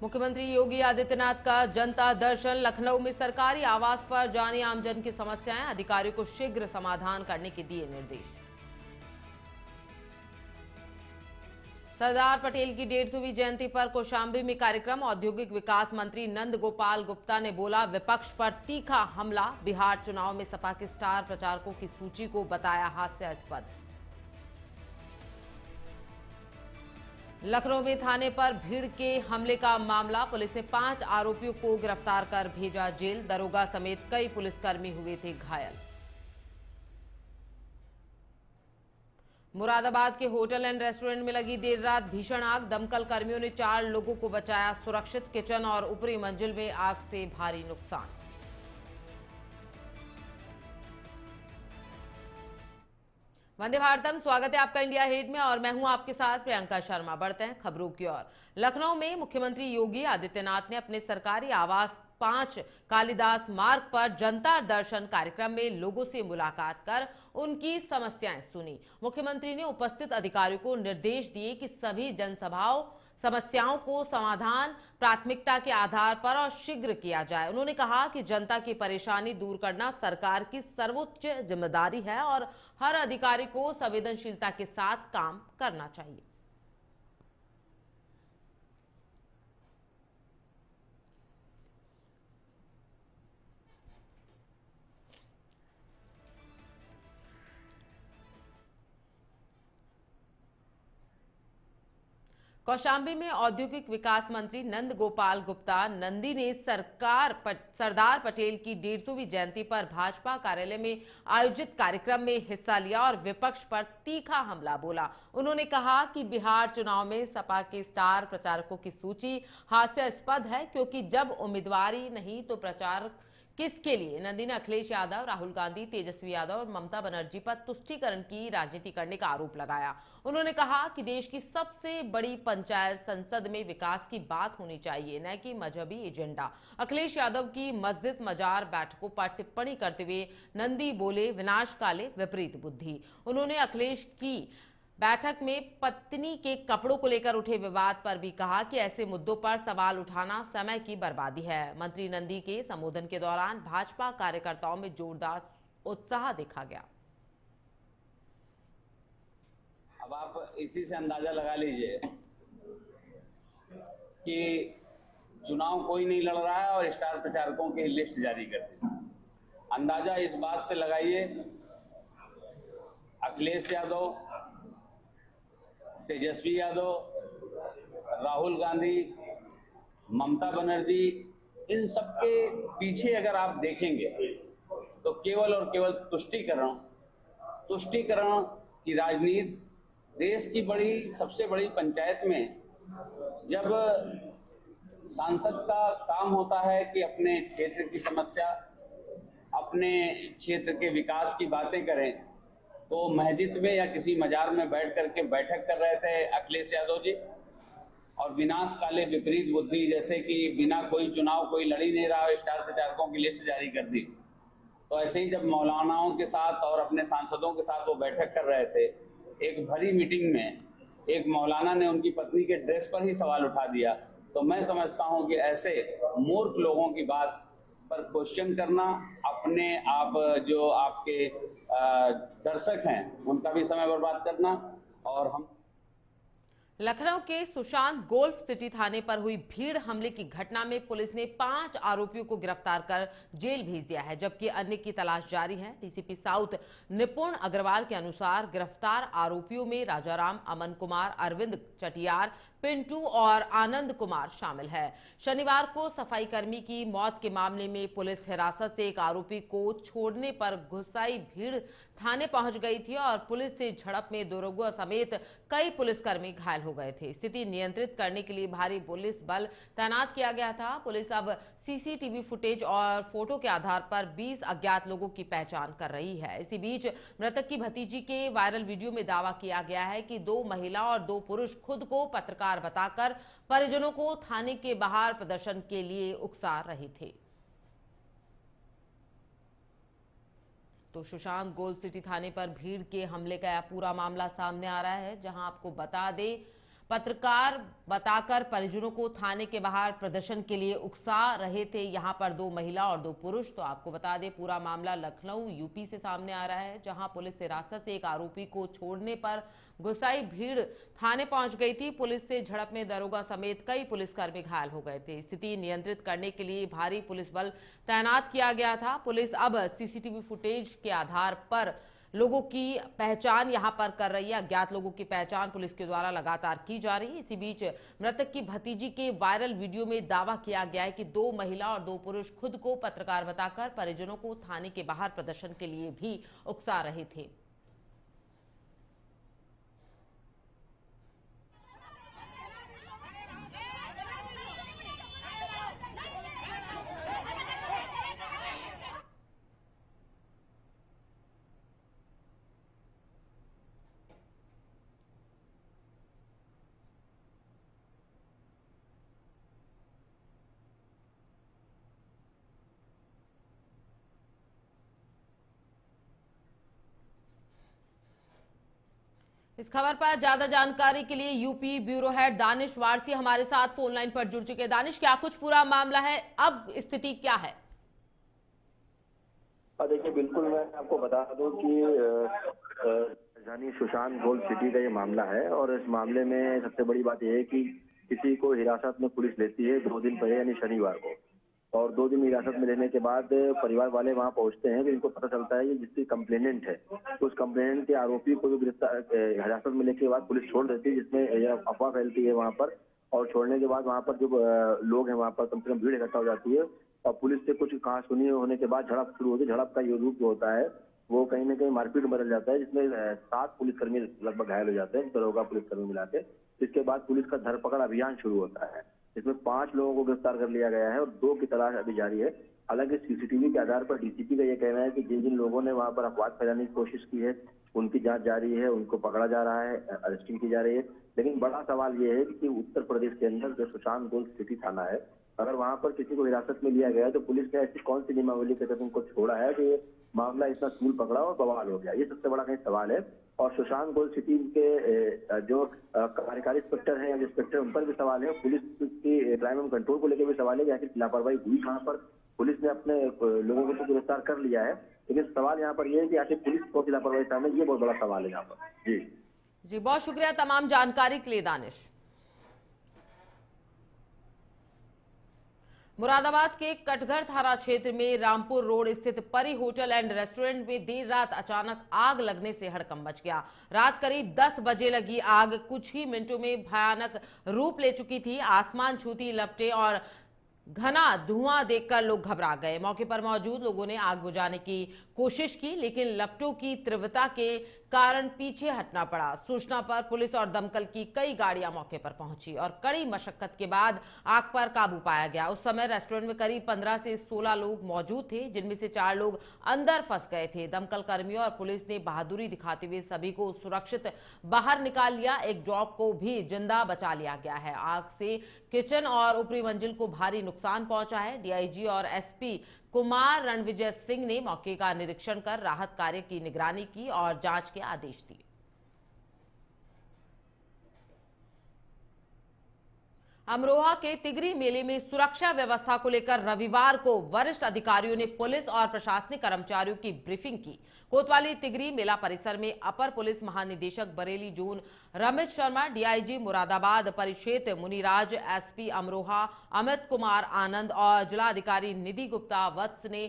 मुख्यमंत्री योगी आदित्यनाथ का जनता दर्शन। लखनऊ में सरकारी आवास पर जाने आमजन की समस्याएं, अधिकारियों को शीघ्र समाधान करने के दिए निर्देश। सरदार पटेल की 150वीं जयंती पर कौशाम्बी में कार्यक्रम। औद्योगिक विकास मंत्री नंद गोपाल गुप्ता ने बोला, विपक्ष पर तीखा हमला। बिहार चुनाव में सपा के स्टार प्रचारकों की सूची को बताया हास्यास्पद। लखनऊ में थाने पर भीड़ के हमले का मामला। पुलिस ने 5 आरोपियों को गिरफ्तार कर भेजा जेल। दरोगा समेत कई पुलिसकर्मी हुए थे घायल। मुरादाबाद के होटल एंड रेस्टोरेंट में लगी देर रात भीषण आग। दमकल कर्मियों ने 4 लोगों को बचाया सुरक्षित। किचन और ऊपरी मंजिल में आग से भारी नुकसान। वंदे भारतम, स्वागत है आपका इंडिया हिट में और मैं हूं आपके साथ प्रियंका शर्मा। बढ़ते हैं खबरों की ओर। लखनऊ में मुख्यमंत्री योगी आदित्यनाथ ने अपने सरकारी आवास 5 कालिदास मार्ग पर जनता दर्शन कार्यक्रम में लोगों से मुलाकात कर उनकी समस्याएं सुनी। मुख्यमंत्री ने उपस्थित अधिकारियों को निर्देश दिए कि सभी जनसभाओं समस्याओं को समाधान प्राथमिकता के आधार पर और शीघ्र किया जाए। उन्होंने कहा कि जनता की परेशानी दूर करना सरकार की सर्वोच्च जिम्मेदारी है और हर अधिकारी को संवेदनशीलता के साथ काम करना चाहिए। कौशाम्बी में औद्योगिक विकास मंत्री नंद गोपाल गुप्ता नंदी ने सरदार पटेल की 150वीं जयंती पर भाजपा कार्यालय में आयोजित कार्यक्रम में हिस्सा लिया और विपक्ष पर तीखा हमला बोला। उन्होंने कहा कि बिहार चुनाव में सपा के स्टार प्रचारकों की सूची हास्यास्पद है, क्योंकि जब उम्मीदवारी नहीं तो प्रचार किसके लिए। नंदी ने अखिलेश यादव, राहुल गांधी, तेजस्वी यादव और ममता बनर्जी पर तुष्टीकरण की राजनीति करने का आरोप लगाया। उन्होंने कहा कि देश की सबसे बड़ी पंचायत संसद में विकास की बात होनी चाहिए, न कि मजहबी एजेंडा। अखिलेश यादव की मस्जिद मजार बैठकों पर टिप्पणी करते हुए नंदी बोले, विनाश काले विपरीत बुद्धि। उन्होंने अखिलेश की बैठक में पत्नी के कपड़ों को लेकर उठे विवाद पर भी कहा कि ऐसे मुद्दों पर सवाल उठाना समय की बर्बादी है। मंत्री नंदी के संबोधन के दौरान भाजपा कार्यकर्ताओं में जोरदार उत्साह देखा गया। अब आप इसी से अंदाजा लगा लीजिए कि चुनाव कोई नहीं लड़ रहा है और स्टार प्रचारकों की लिस्ट जारी कर दी। अंदाजा इस बात से लगाइए, अखिलेश यादव, तेजस्वी यादव, राहुल गांधी, ममता बनर्जी, इन सबके पीछे अगर आप देखेंगे तो केवल और केवल तुष्टीकरण की राजनीति। देश की सबसे बड़ी पंचायत में जब सांसद का काम होता है कि अपने क्षेत्र की समस्या, अपने क्षेत्र के विकास की बातें करें, तो मस्जिद में या किसी मजार में बैठ करके बैठक कर रहे थे अखिलेश यादव जी, और विनाश काले विपरीत बुद्धि, जैसे कि बिना कोई चुनाव कोई लड़ ही नहीं रहा, स्टार प्रचारकों की लिस्ट जारी कर दी। तो ऐसे ही जब मौलानाओं के साथ और अपने सांसदों के साथ वो बैठक कर रहे थे, एक भरी मीटिंग में एक मौलाना ने उनकी पत्नी के ड्रेस पर ही सवाल उठा दिया। तो मैं समझता हूं कि ऐसे मूर्ख लोगों की बात पर क्वेश्चन करना, अपने आप जो आपके दर्शक हैं उनका भी समय बर्बाद करना। और हम लखनऊ के सुशांत गोल्फ सिटी थाने पर हुई भीड़ हमले की घटना में पुलिस ने 5 आरोपियों को गिरफ्तार कर जेल भेज दिया है, जबकि अन्य की तलाश जारी है। डीसीपी साउथ निपुण अग्रवाल के अनुसार गिरफ्तार आरोपियों में राजाराम, अमन कुमार, अरविंद चटियार, पिंटू और आनंद कुमार शामिल है। शनिवार को सफाई कर्मी की मौत के मामले में पुलिस हिरासत से एक आरोपी को छोड़ने पर गुस्साई भीड़ थाने पहुंच गई थी और पुलिस से झड़प में दरोगा समेत कई पुलिसकर्मी घायल हो गए थे। स्थिति नियंत्रित करने के लिए भारी पुलिस बल तैनात किया गया था। पुलिस अब सीसीटीवी फुटेज और फोटो के आधार पर 20 अज्ञात लोगों की पहचान कर रही है। इसी बीच मृतक की भतीजी के वायरल वीडियो में दावा किया गया है कि 2 महिला और 2 पुरुष खुद को पत्रकार बताकर परिजनों को थाने के बाहर प्रदर्शन के लिए उकसा रहे थे। तो सुशांत गोल्ड सिटी थाने पर भीड़ के हमले का पूरा मामला सामने आ रहा है, जहां आपको बता दें पत्रकार बताकर परिजनों को थाने के बाहर प्रदर्शन के लिए उकसा रहे थे। यहां पर 2 महिला और 2 पुरुष। तो आपको बता दें, पूरा मामला लखनऊ यूपी से सामने आ रहा है, जहां पुलिस हिरासत से एक आरोपी को छोड़ने पर गुस्साई भीड़ थाने पहुंच गई थी। पुलिस से झड़प में दरोगा समेत कई पुलिसकर्मी घायल हो गए थे। स्थिति नियंत्रित करने के लिए भारी पुलिस बल तैनात किया गया था। पुलिस अब सीसीटीवी फुटेज के आधार पर लोगों की पहचान यहां पर कर रही है। अज्ञात लोगों की पहचान पुलिस के द्वारा लगातार की जा रही है। इसी बीच मृतक की भतीजी के वायरल वीडियो में दावा किया गया है कि 2 महिला और 2 पुरुष खुद को पत्रकार बताकर परिजनों को थाने के बाहर प्रदर्शन के लिए भी उकसा रहे थे। इस खबर पर ज्यादा जानकारी के लिए UP bureau head Danish Warsi हमारे साथ फोन लाइन पर जुड़ चुके हैं। दानिश, क्या कुछ पूरा मामला है, अब स्थिति क्या है? देखिए, बिल्कुल मैं आपको बता दूं कि राजधानी सुशांत गोल्ड सिटी का ये मामला है और इस मामले में सबसे बड़ी बात यह है कि किसी को हिरासत में पुलिस लेती है 2 दिन पहले यानी शनिवार को, और 2 दिन हिरासत में लेने के बाद परिवार वाले वहां पहुंचते हैं तो इनको पता चलता है कि जिसकी कंप्लेनेंट है तो उस कंप्लेनेंट के आरोपी को जो गिरफ्तार हिरासत में लेने के बाद पुलिस छोड़ देती है, जिसमें अफवाह फैलती है वहां पर। और छोड़ने के बाद वहां पर जो लोग हैं वहां पर कम से कम भीड़ इकट्ठा हो जाती है और पुलिस से कुछ कहा सुनी होने के बाद झड़प शुरू होती है। झड़प का ये रूप जो होता है वो कहीं ना कहीं मारपीट में बदल जाता है, जिसमें 7 पुलिसकर्मी लगभग घायल हो जाते हैं, दरोगा पुलिसकर्मी मिला के। इसके बाद पुलिस का धरपकड़ अभियान शुरू होता है, जिसमें 5 लोगों को गिरफ्तार कर लिया गया है और 2 की तलाश अभी जारी है। हालांकि सीसीटीवी के आधार पर डीसीपी का यह कहना है कि जिन जिन लोगों ने वहां पर अफवाह फैलाने की कोशिश की है उनकी जांच जारी है, उनको पकड़ा जा रहा है, अरेस्टिंग की जा रही है। लेकिन बड़ा सवाल ये है कि उत्तर प्रदेश के अंदर जो सुशांत गोल्ड सिटी थाना है, अगर वहां पर किसी को हिरासत में लिया गया है तो पुलिस ने ऐसी कौन सी नियमावली के तहत उनको छोड़ा है कि मामला इतना तूल पकड़ा और बवाल हो गया? ये सबसे बड़ा कहीं सवाल है। और सुशांत गोल्ड सिटी के जो कार्यकारी इंस्पेक्टर है या इंस्पेक्टर, उन पर भी सवाल है। पुलिस की क्राइम एंड कंट्रोल को लेकर भी सवाल है कि आखिर लापरवाही हुई कहां पर? पुलिस ने अपने लोगों को तो गिरफ्तार कर लिया है, लेकिन सवाल यहाँ पर यह है कि आखिर पुलिस कौन सी लापरवाही सामने, ये बहुत बड़ा सवाल है यहाँ पर। जी बहुत शुक्रिया तमाम जानकारी के लिए दानिश। मुरादाबाद के कटघर थाना क्षेत्र में रामपुर रोड स्थित परी होटल एंड रेस्टोरेंट में देर रात अचानक आग लगने से हड़कंप मच गया। रात करीब 10 बजे लगी आग कुछ ही मिनटों में भयानक रूप ले चुकी थी। आसमान छूती लपटें और घना धुआं देखकर लोग घबरा गए। मौके पर मौजूद लोगों ने आग बुझाने की कोशिश की, लेकिन लपटों की तीव्रता के कारण पीछे हटना पड़ा। सूचना पर पुलिस और दमकल की कई गाड़ियां मौके पर पहुंची और कड़ी मशक्कत के बाद आग पर काबू पाया गया। उस समय रेस्टोरेंट में करीब 15 से 16 लोग मौजूद थे, जिनमें से 4 लोग अंदर फंस गए थे। दमकल कर्मियों और पुलिस ने बहादुरी दिखाते हुए सभी को सुरक्षित बाहर निकाल लिया। एक डॉग को भी जिंदा बचा लिया गया है। आग से किचन और ऊपरी मंजिल को भारी नुकसान पहुंचा है। डीआईजी और एसपी कुमार रणविजय सिंह ने मौके का निरीक्षण कर राहत कार्य की निगरानी की और जांच के आदेश दिए। अमरोहा के तिगरी मेले में सुरक्षा व्यवस्था को लेकर रविवार को वरिष्ठ अधिकारियों ने पुलिस और प्रशासनिक कर्मचारियों की ब्रीफिंग की। कोतवाली तिगरी मेला परिसर में अपर पुलिस महानिदेशक बरेली जोन रमेश शर्मा, डीआईजी मुरादाबाद परिक्षेत्र मुनिराज, एसपी अमरोहा अमित कुमार आनंद और जिलाधिकारी निधि गुप्ता वत्स ने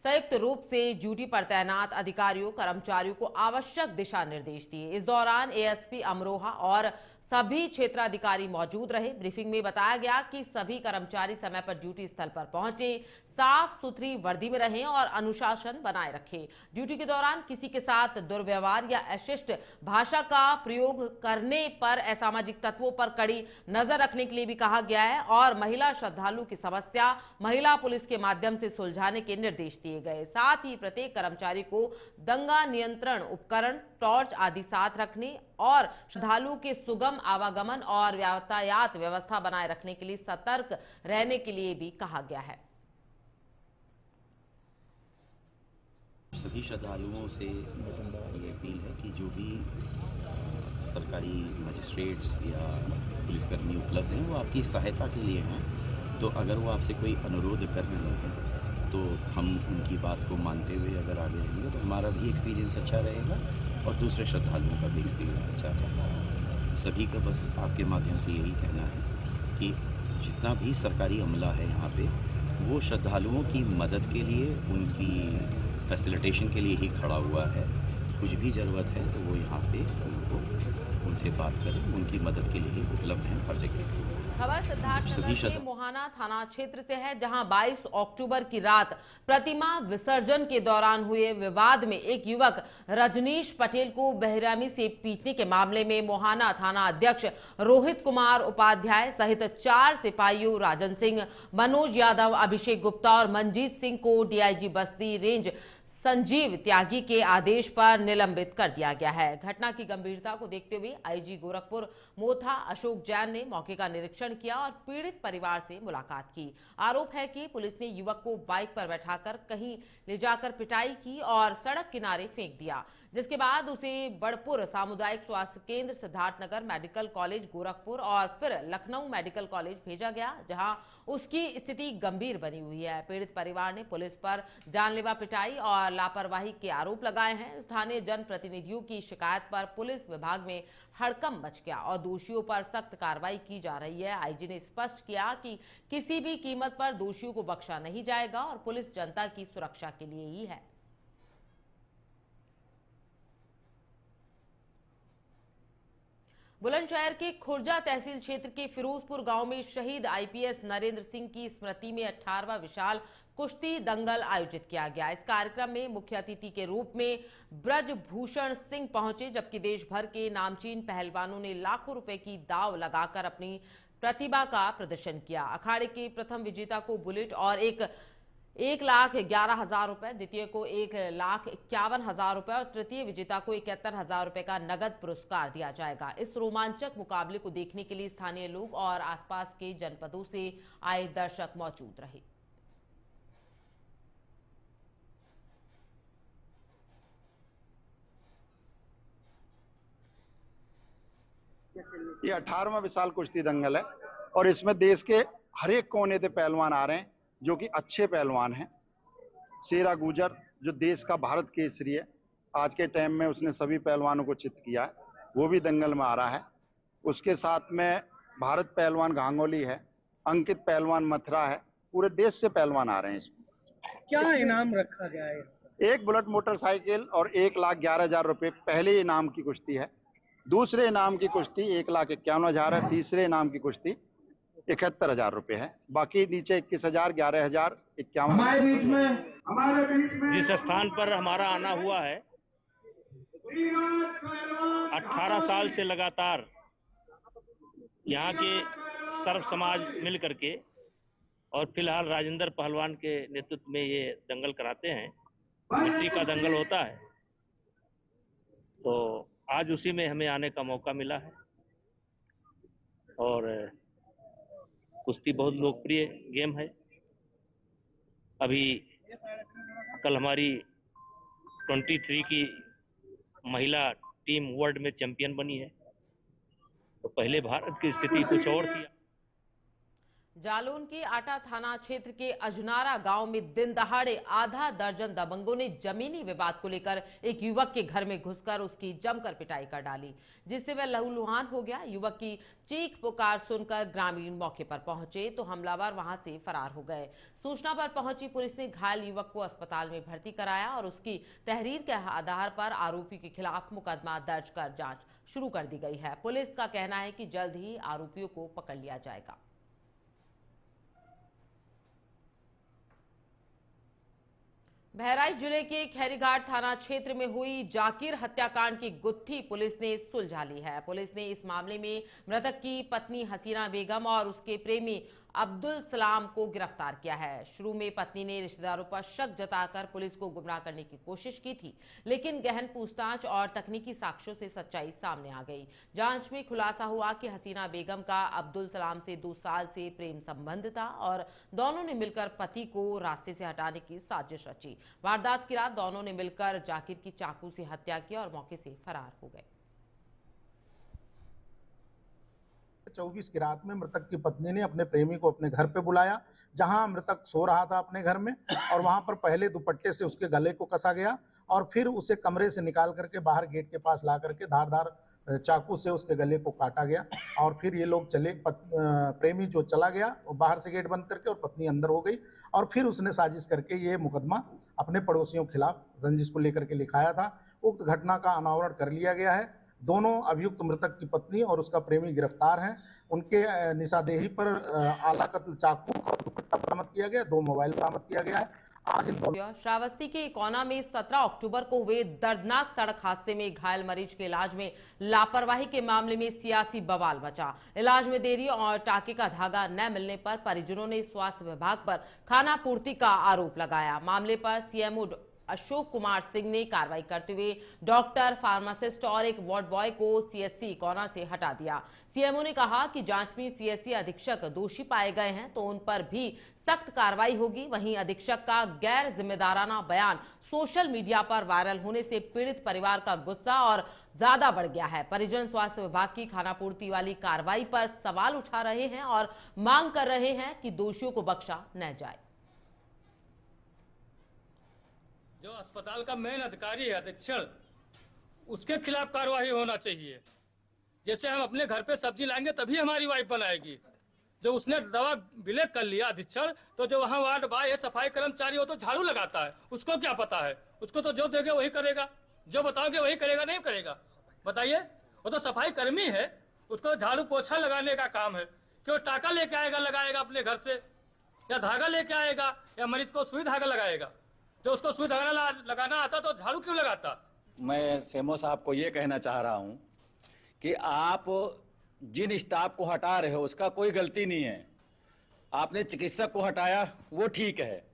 संयुक्त रूप से ड्यूटी पर तैनात अधिकारियों कर्मचारियों को आवश्यक दिशा निर्देश दिए। इस दौरान एएसपी अमरोहा और सभी क्षेत्राधिकारी मौजूद रहे। ब्रीफिंग में बताया गया कि सभी कर्मचारी समय पर ड्यूटी स्थल पर पहुंचे, साफ सुथरी वर्दी में रहें और अनुशासन बनाए रखें। ड्यूटी के दौरान किसी के साथ दुर्व्यवहार या अशिष्ट भाषा का प्रयोग करने पर असामाजिक तत्वों पर कड़ी नजर रखने के लिए भी कहा गया है और महिला श्रद्धालु की समस्या महिला पुलिस के माध्यम से सुलझाने के निर्देश दिए गए। साथ ही प्रत्येक कर्मचारी को दंगा नियंत्रण उपकरण, टॉर्च आदि साथ रखने और श्रद्धालुओं के सुगम आवागमन और यातायात व्यवस्था बनाए रखने के लिए सतर्क रहने के लिए भी कहा गया है। सभी श्रद्धालुओं से ये अपील है कि जो भी सरकारी मजिस्ट्रेट्स या पुलिसकर्मी उपलब्ध हैं वो आपकी सहायता के लिए हैं। तो अगर वो आपसे कोई अनुरोध कर रहे हैं तो हम उनकी बात को मानते हुए अगर आगे रहेंगे तो हमारा भी एक्सपीरियंस अच्छा रहेगा और दूसरे श्रद्धालुओं का भी एक्सपीरियंस अच्छा रहेगा। सभी का बस आपके माध्यम से यही कहना है कि जितना भी सरकारी अमला है यहाँ पे वो श्रद्धालुओं की मदद के लिए, उनकी फैसिलिटेशन के लिए ही खड़ा हुआ है। कुछ भी ज़रूरत है तो वो यहाँ पे उनसे बात करें, उनकी मदद के लिए ही उपलब्ध हैं हर जगह। खबर सिद्धार्थनगर के मोहाना थाना क्षेत्र से है, जहां 22 अक्टूबर की रात प्रतिमा विसर्जन के दौरान हुए विवाद में एक युवक रजनीश पटेल को बेरहमी से पीटने के मामले में मोहाना थाना अध्यक्ष रोहित कुमार उपाध्याय सहित 4 सिपाहियों राजन सिंह, मनोज यादव, अभिषेक गुप्ता और मंजीत सिंह को डीआईजी बस्ती रेंज संजीव त्यागी के आदेश पर निलंबित कर दिया गया है। घटना की गंभीरता को देखते हुए आईजी गोरखपुर मोथा अशोक जैन ने मौके का निरीक्षण किया और पीड़ित परिवार से मुलाकात की। आरोप है कि पुलिस ने युवक को बाइक पर बैठाकर कहीं ले जाकर पिटाई की और सड़क किनारे फेंक दिया, जिसके बाद उसे बड़पुर सामुदायिक स्वास्थ्य केंद्र, सिद्धार्थनगर मेडिकल कॉलेज गोरखपुर और फिर लखनऊ मेडिकल कॉलेज भेजा गया, जहां उसकी स्थिति गंभीर बनी हुई है। पीड़ित परिवार ने पुलिस पर जानलेवा पिटाई और लापरवाही के आरोप लगाए हैं। स्थानीय जनप्रतिनिधियों की शिकायत पर पुलिस विभाग में हड़कंप मच गया और दोषियों पर सख्त कार्रवाई की जा रही है। आईजी ने स्पष्ट किया कि किसी भी कीमत पर दोषियों को बख्शा नहीं जाएगा और पुलिस जनता की सुरक्षा के लिए ही है। बुलंदशहर के खुर्जा तहसील क्षेत्र के फिरोजपुर गांव में शहीद आईपीएस नरेंद्र सिंह की स्मृति में 18वां विशाल कुश्ती दंगल आयोजित किया गया। इस कार्यक्रम में मुख्य अतिथि के रूप में ब्रजभूषण सिंह पहुंचे, जबकि देश भर के नामचीन पहलवानों ने लाखों रुपए की दाव लगाकर अपनी प्रतिभा का प्रदर्शन किया। अखाड़े के प्रथम विजेता को बुलेट और 1,11,000 रुपए, द्वितीय को 1,51,000 रुपए और तृतीय विजेता को 71,000 रुपए का नगद पुरस्कार दिया जाएगा। इस रोमांचक मुकाबले को देखने के लिए स्थानीय लोग और आसपास के जनपदों से आए दर्शक मौजूद रहे। ये 18वां विशाल कुश्ती दंगल है और इसमें देश के हर एक कोने से पहलवान आ रहे हैं जो कि अच्छे पहलवान हैं। शेरा गुजर जो देश का भारत केसरी है, आज के टाइम में उसने सभी पहलवानों को चित किया है, वो भी दंगल में आ रहा है। उसके साथ में भारत पहलवान गांगोली है, अंकित पहलवान मथुरा है, पूरे देश से पहलवान आ रहे हैं। इसमें क्या इनाम रखा गया है? एक बुलेट मोटरसाइकिल और 1,11,000 रुपए पहले इनाम की कुश्ती है। दूसरे इनाम की कुश्ती 1,51,000 है। तीसरे इनाम की कुश्ती 71,000 रुपए है। बाकी नीचे 21,000, 11,000, 51। जिस स्थान पर हमारा आना हुआ है, 18 साल से लगातार यहाँ के सर्व समाज मिल करके और फिलहाल राजेंद्र पहलवान के नेतृत्व में ये दंगल कराते हैं। मिट्टी का दंगल होता है, तो आज उसी में हमें आने का मौका मिला है। और कुश्ती बहुत लोकप्रिय गेम है। अभी कल हमारी 23 की महिला टीम वर्ल्ड में चैंपियन बनी है, तो पहले भारत की स्थिति कुछ और थी। जालौन के आटा थाना क्षेत्र के अजनारा गांव में दिन दहाड़े आधा दर्जन दबंगों ने जमीनी विवाद को लेकर एक युवक के घर में घुसकर उसकी जमकर पिटाई कर डाली, जिससे वह लहूलुहान हो गया। युवक की चीख पुकार सुनकर ग्रामीण मौके पर पहुंचे तो हमलावर वहां से फरार हो गए। सूचना पर पहुंची पुलिस ने घायल युवक को अस्पताल में भर्ती कराया और उसकी तहरीर के आधार पर आरोपी के खिलाफ मुकदमा दर्ज कर जाँच शुरू कर दी गई है। पुलिस का कहना है कि जल्द ही आरोपियों को पकड़ लिया जाएगा। बहराइच जिले के खैरीघाट थाना क्षेत्र में हुई जाकिर हत्याकांड की गुत्थी पुलिस ने सुलझा ली है। पुलिस ने इस मामले में मृतक की पत्नी हसीना बेगम और उसके प्रेमी अब्दुल सलाम को गिरफ्तार किया है। शुरू में पत्नी ने रिश्तेदारों पर शक जताकर पुलिस को गुमराह करने की कोशिश की थी, लेकिन गहन पूछताछ और तकनीकी साक्ष्यों से सच्चाई सामने आ गई। जांच में खुलासा हुआ कि हसीना बेगम का अब्दुल सलाम से 2 साल से प्रेम संबंध था और दोनों ने मिलकर पति को रास्ते से हटाने की साजिश रची। वारदात की रात दोनों ने मिलकर जाकिर की चाकू से हत्या की और मौके से फरार हो गए। 24 की रात में मृतक की पत्नी ने अपने प्रेमी को अपने घर पे बुलाया, जहां मृतक सो रहा था अपने घर में, और वहां पर पहले दुपट्टे से उसके गले को कसा गया और फिर उसे कमरे से निकाल करके बाहर गेट के पास ला करके धारदार चाकू से उसके गले को काटा गया। और फिर ये लोग चले, प्रेमी जो चला गया वो बाहर से गेट बंद करके, और पत्नी अंदर हो गई। और फिर उसने साजिश करके ये मुकदमा अपने पड़ोसियों के खिलाफ रंजिश को लेकर के लिखाया था। उक्त घटना का अनावरण कर लिया गया है। दोनों अभियुक्त मृतक की पत्नी और उसका प्रेमी गिरफ्तार हैं। उनके निशादेही पर आला कत्ल चाकू और दुपट्टा बरामद किया गया, 2 मोबाइल बरामद किया गया है। श्रावस्ती के कोना में 17 अक्टूबर को हुए दर्दनाक सड़क हादसे में घायल मरीज के इलाज में लापरवाही के मामले में सियासी बवाल मचा। इलाज में देरी और टाके का धागा न मिलने पर परिजनों ने स्वास्थ्य विभाग पर खानापूर्ति का आरोप लगाया। मामले पर सीएमओ अशोक कुमार सिंह ने कार्रवाई करते हुए डॉक्टर, फार्मासिस्ट और एक वार्ड बॉय को सीएससी कोना से हटा दिया। सीएमओ ने कहा कि जांच में सीएससी अधीक्षक दोषी पाए गए हैं तो उन पर भी सख्त कार्रवाई होगी। वहीं अधीक्षक का गैर जिम्मेदाराना बयान सोशल मीडिया पर वायरल होने से पीड़ित परिवार का गुस्सा और ज्यादा बढ़ गया है। परिजन स्वास्थ्य विभाग की खानापूर्ति वाली कार्रवाई पर सवाल उठा रहे हैं और मांग कर रहे हैं कि दोषियों को बख्शा न जाए। जो अस्पताल का मेन अधिकारी है, अधीक्षण, उसके खिलाफ कार्रवाई होना चाहिए। जैसे हम अपने घर पे सब्जी लाएंगे तभी हमारी वाइफ बनाएगी। जो उसने दवा विलेख कर लिया अधीक्षण, तो जो वहाँ वार्ड बॉय, सफाई कर्मचारी हो तो झाड़ू लगाता है, उसको क्या पता है? उसको तो जो देगे वही करेगा, जो बताओगे वही करेगा, नहीं करेगा? बताइए, वो तो सफाई कर्मी है, उसको झाड़ू पोछा लगाने का काम है। क्यों टाका लेके आएगा, लगाएगा अपने घर से, या धागा लेके आएगा, या मरीज को सुई धागा लगाएगा? जो उसको सुई धागा लगाना आता तो झाड़ू क्यों लगाता? मैं सीएमओ साहब को ये कहना चाह रहा हूँ कि आप जिन स्टाफ को हटा रहे हो उसका कोई गलती नहीं है। आपने चिकित्सक को हटाया वो ठीक है,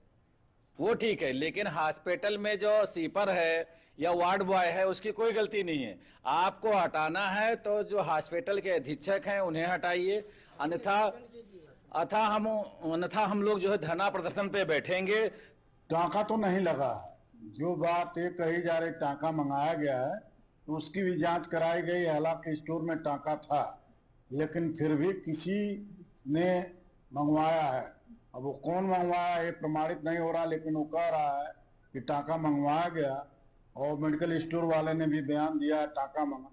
वो ठीक है, लेकिन हॉस्पिटल में जो सीपर है या वार्ड बॉय है उसकी कोई गलती नहीं है। आपको हटाना है तो जो हॉस्पिटल के अधीक्षक हैं उन्हें हटाइए, अन्यथा हम लोग जो है धरना प्रदर्शन पे बैठेंगे। टाका तो नहीं लगा है, जो बात ये कही जा रही टाका मंगाया गया है तो उसकी भी जांच कराई गई। हालांकि स्टोर में टाका था, लेकिन फिर भी किसी ने मंगवाया है। अब वो कौन मंगवाया ये प्रमाणित नहीं हो रहा, लेकिन वो कह रहा है कि टाका मंगवाया गया, और मेडिकल स्टोर वाले ने भी बयान दिया है टाका मंगा।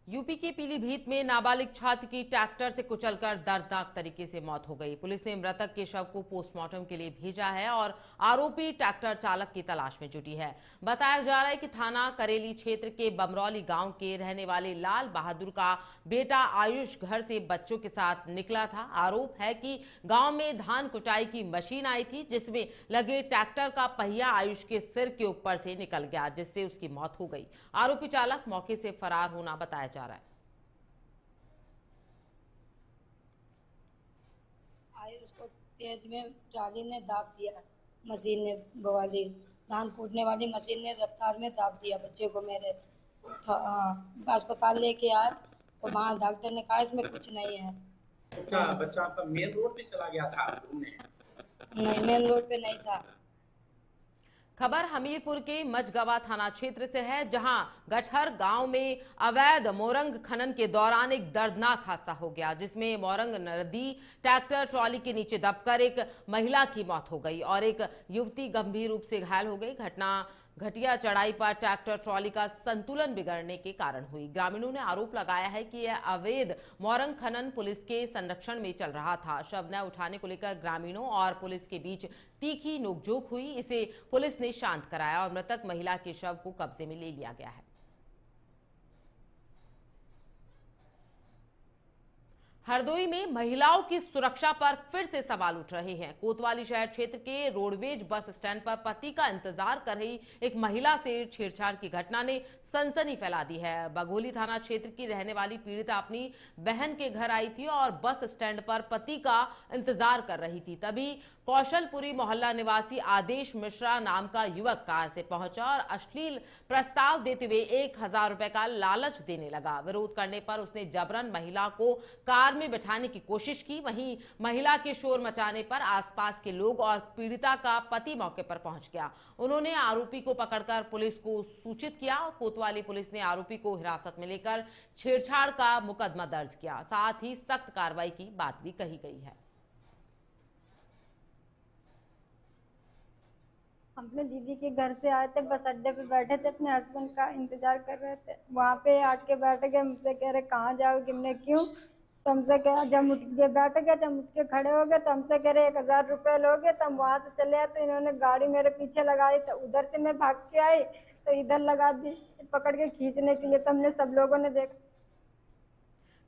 यूपी के पीलीभीत में नाबालिग छात्र की ट्रैक्टर से कुचलकर दर्दनाक तरीके से मौत हो गई। पुलिस ने मृतक के शव को पोस्टमार्टम के लिए भेजा है और आरोपी ट्रैक्टर चालक की तलाश में जुटी है। बताया जा रहा है कि थाना करेली क्षेत्र के बमरौली गांव के रहने वाले लाल बहादुर का बेटा आयुष घर से बच्चों के साथ निकला था। आरोप है कि गाँव में धान कुटाई की मशीन आई थी, जिसमें लगे ट्रैक्टर का पहिया आयुष के सिर के ऊपर से निकल गया, जिससे उसकी मौत हो गई। आरोपी चालक मौके से फरार होना बताया जा रहा है। आयुष को तेज में ट्राली ने दाब दिया, मशीन ने, बवाली धान कूटने वाली मशीन ने रफ्तार में दाब दिया बच्चे को। मेरे अस्पताल लेके आए तो वहाँ डॉक्टर ने कहा इसमें कुछ नहीं है। क्या बच्चा आपका मेन रोड पे चला गया था? नहीं, मेन रोड पे नहीं था। खबर हमीरपुर के मझगवा थाना क्षेत्र से है, जहां गठहर गांव में अवैध मोरंग खनन के दौरान एक दर्दनाक हादसा हो गया, जिसमें मोरंग नदी ट्रैक्टर ट्रॉली के नीचे दबकर एक महिला की मौत हो गई और एक युवती गंभीर रूप से घायल हो गई। घटना घटिया चढ़ाई पर ट्रैक्टर ट्रॉली का संतुलन बिगड़ने के कारण हुई। ग्रामीणों ने आरोप लगाया है कि यह अवैध मोरंग खनन पुलिस के संरक्षण में चल रहा था। शव न उठाने को लेकर ग्रामीणों और पुलिस के बीच तीखी नोकझोंक हुई। इसे पुलिस ने शांत कराया और मृतक महिला के शव को कब्जे में ले लिया गया है। हरदोई में महिलाओं की सुरक्षा पर फिर से सवाल उठ रहे हैं। कोतवाली शहर क्षेत्र के रोडवेज बस स्टैंड पर पति का इंतजार कर रही एक महिला से छेड़छाड़ की घटना ने सनसनी फैला दी है। बघोली थाना क्षेत्र की रहने वाली पीड़िता अपनी बहन के घर आई थी और बस स्टैंड पर पति का इंतजार कर रही थी। तभी कौशलपुरी मोहल्ला निवासी आदेश मिश्रा नाम का युवक कार से पहुंचा और अश्लील प्रस्ताव देते हुए 1000 रुपए का लालच देने लगा। विरोध करने पर उसने जबरन महिला को कार में बैठाने की कोशिश की। वहीं महिला के शोर मचाने पर आसपास के लोग और पीड़िता का पति मौके पर पहुंच गया। उन्होंने आरोपी को पकड़कर पुलिस को सूचित किया। कोतवाली पुलिस ने आरोपी को हिरासत में लेकर छेड़छाड़ का मुकदमा दर्ज किया। साथ ही सख्त कार्रवाई की बात भी कही गई है। अपने दीदी के घर से आए थे, बस अड्डे पे बैठे थे, अपने हस्बैंड का इंतजार कर रहे थे। वहाँ पे आके बैठ गए, मुझसे कह रहे कहाँ जाओगे, हमने क्यों, तो हमसे कहा जब उठ के बैठ गए, जब उठ के खड़े हो गए तो हमसे कह रहे 1000 रुपये लोगे, तो हम वहाँ से चले आए तो इन्होंने गाड़ी मेरे पीछे लगाई, तो उधर से मैं भाग के आई तो इधर लगा दी पकड़ के खींचने के लिए, तो हमने सब लोगों ने देखा।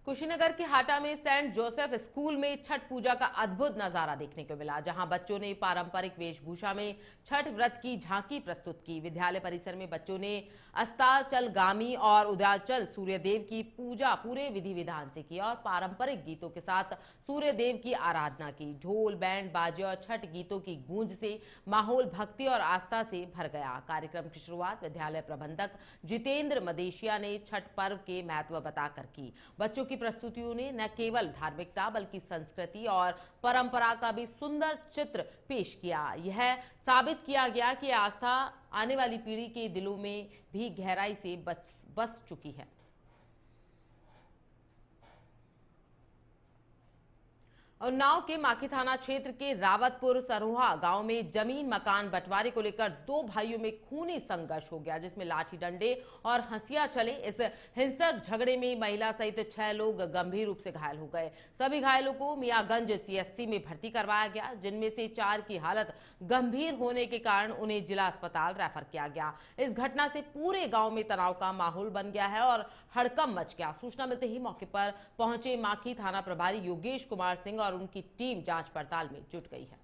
कुशीनगर के हाटा में सेंट जोसेफ स्कूल में छठ पूजा का अद्भुत नजारा देखने को मिला, जहां बच्चों ने पारंपरिक वेशभूषा में छठ व्रत की झांकी प्रस्तुत की। विद्यालय परिसर में बच्चों ने अस्ताचलगामी और उदयाचल सूर्यदेव की पूजा पूरे विधि विधान से की और पारंपरिक गीतों के साथ सूर्यदेव की आराधना की। ढोल, बैंड, बाजे और छठ गीतों की गूंज से माहौल भक्ति और आस्था से भर गया। कार्यक्रम की शुरुआत विद्यालय प्रबंधक जितेंद्र मदेशिया ने छठ पर्व के महत्व बताकर की। बच्चों की प्रस्तुतियों ने न केवल धार्मिकता बल्कि संस्कृति और परंपरा का भी सुंदर चित्र पेश किया। यह साबित किया गया कि आस्था आने वाली पीढ़ी के दिलों में भी गहराई से बस चुकी है। उन्नाव के माखी थाना क्षेत्र के रावतपुर सरोहा गांव में जमीन मकान बंटवारे को लेकर दो भाइयों में खूनी संघर्ष हो गया, जिसमें लाठी डंडे और हंसिया चले। इस हिंसक झगड़े में महिला सहित 6 लोग गंभीर रूप से घायल हो गए। सभी घायलों को मियागंज सीएचसी में भर्ती करवाया गया, जिनमें से 4 की हालत गंभीर होने के कारण उन्हें जिला अस्पताल रेफर किया गया। इस घटना से पूरे गाँव में तनाव का माहौल बन गया है और हड़कंप मच गया। सूचना मिलते ही मौके पर पहुंचे माखी थाना प्रभारी योगेश कुमार सिंह और उनकी टीम जांच पड़ताल में जुट गई है।